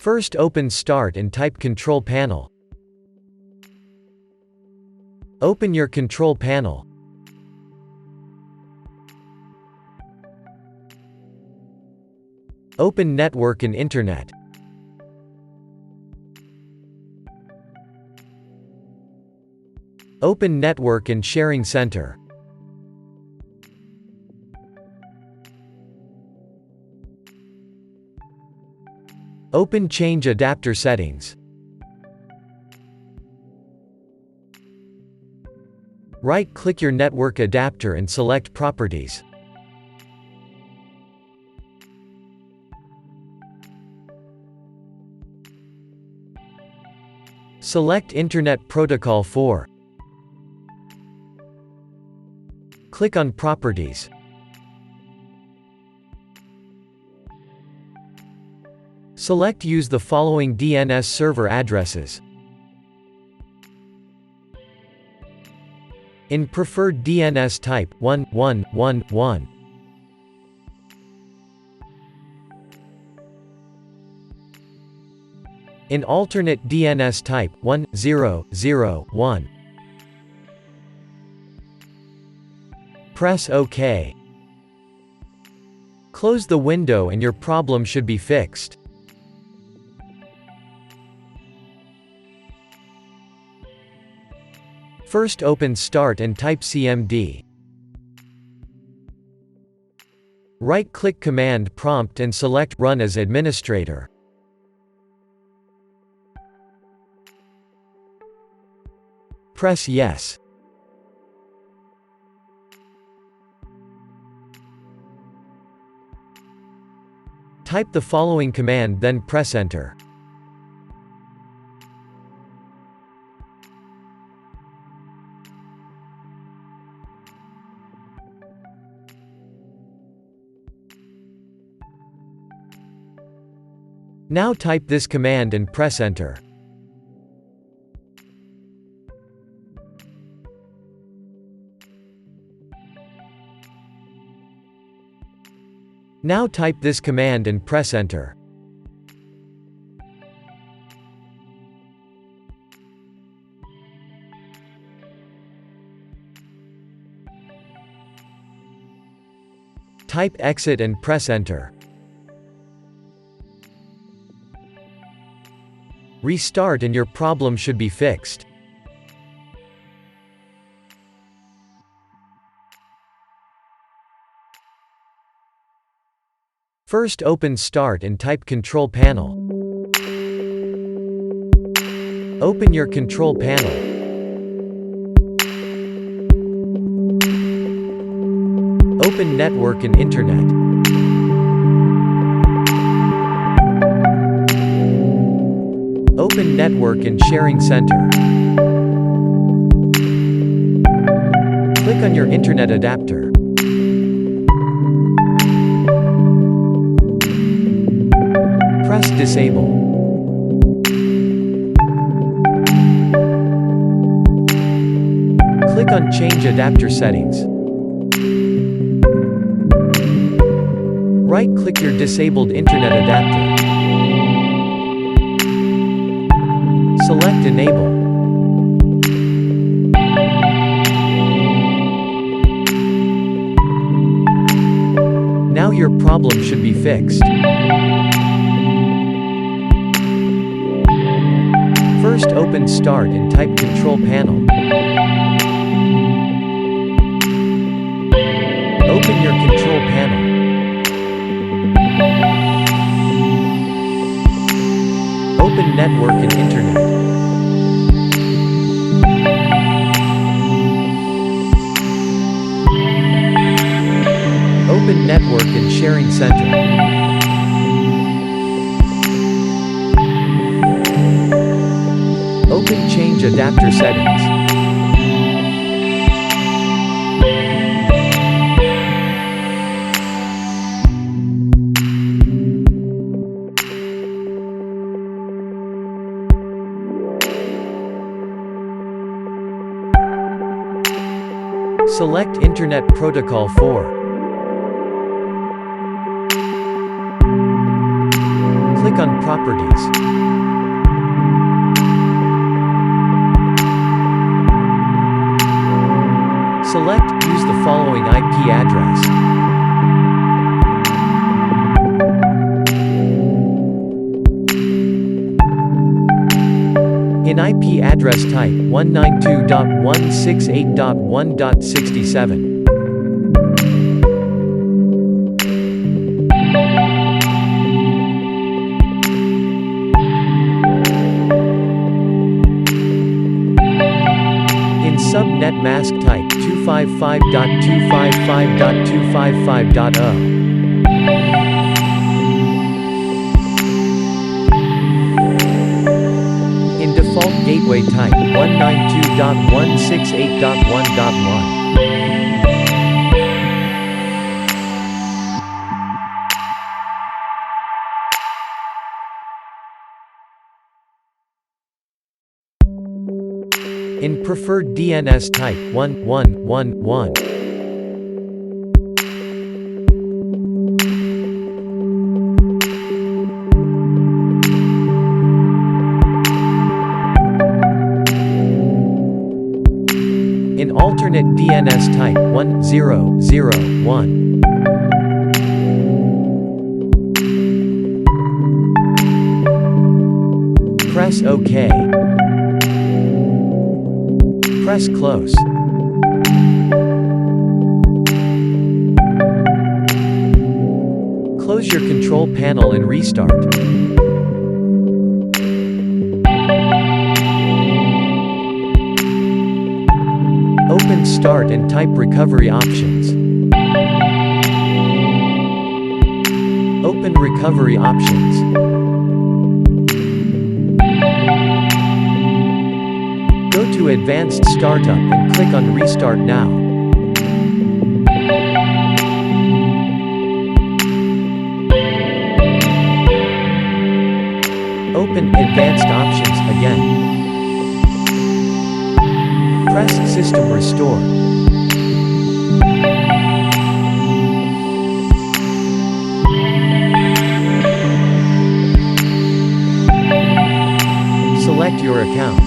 First open Start and type Control Panel. Open your Control Panel. Open Network and Internet. Open Network and Sharing Center. Open Change Adapter Settings. Right-click your network adapter and select Properties. Select Internet Protocol 4. Click on Properties. Select Use the following DNS server addresses. In preferred DNS type, 1111. In alternate DNS type, 1001. Press OK. Close the window and your problem should be fixed. First open Start and type CMD. Right-click Command Prompt and select Run as Administrator. Press Yes. Type the following command, then press Enter. Now type this command and press Enter. Now type this command and press Enter. Type Exit and press Enter. Restart and your problem should be fixed. First open Start and type Control Panel. Open your Control Panel. Open Network and Internet. Open Network and Sharing Center. Click on your Internet adapter. Press Disable. Click on Change Adapter Settings. Right-click your disabled Internet adapter. Select Enable. Now your problem should be fixed. First open Start and type Control Panel. Open your Control Panel. Open Network and Internet. Open Network and Sharing Center. Open Change Adapter Settings. Select Internet Protocol 4. Click Click on Properties. Select Use the following IP address. In IP address type 192.168.1.67. In subnet mask type 255.255.255.0. In default gateway type 192.168.1.1. In preferred DNS type 1111. In alternate DNS type 1001. Press OK. Press Close. Close your control panel and restart. Open Start and type Recovery Options. Open Recovery Options. Go to Advanced Startup and click on Restart Now. Open Advanced Options again. Press System Restore. Select your account.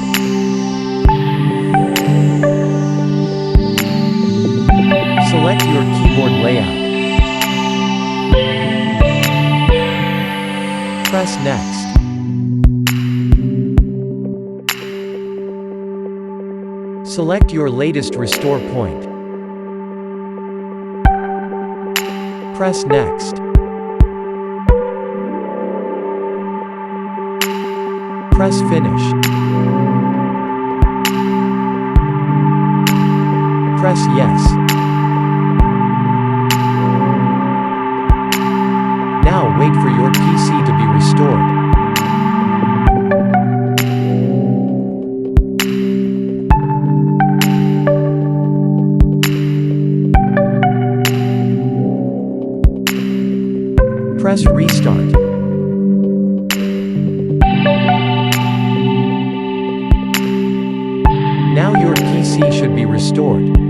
Select your keyboard layout. Press Next. Select your latest restore point. Press Next. Press Finish. Press Yes. Now wait for your PC to be restored. Press Restart. Now your PC should be restored.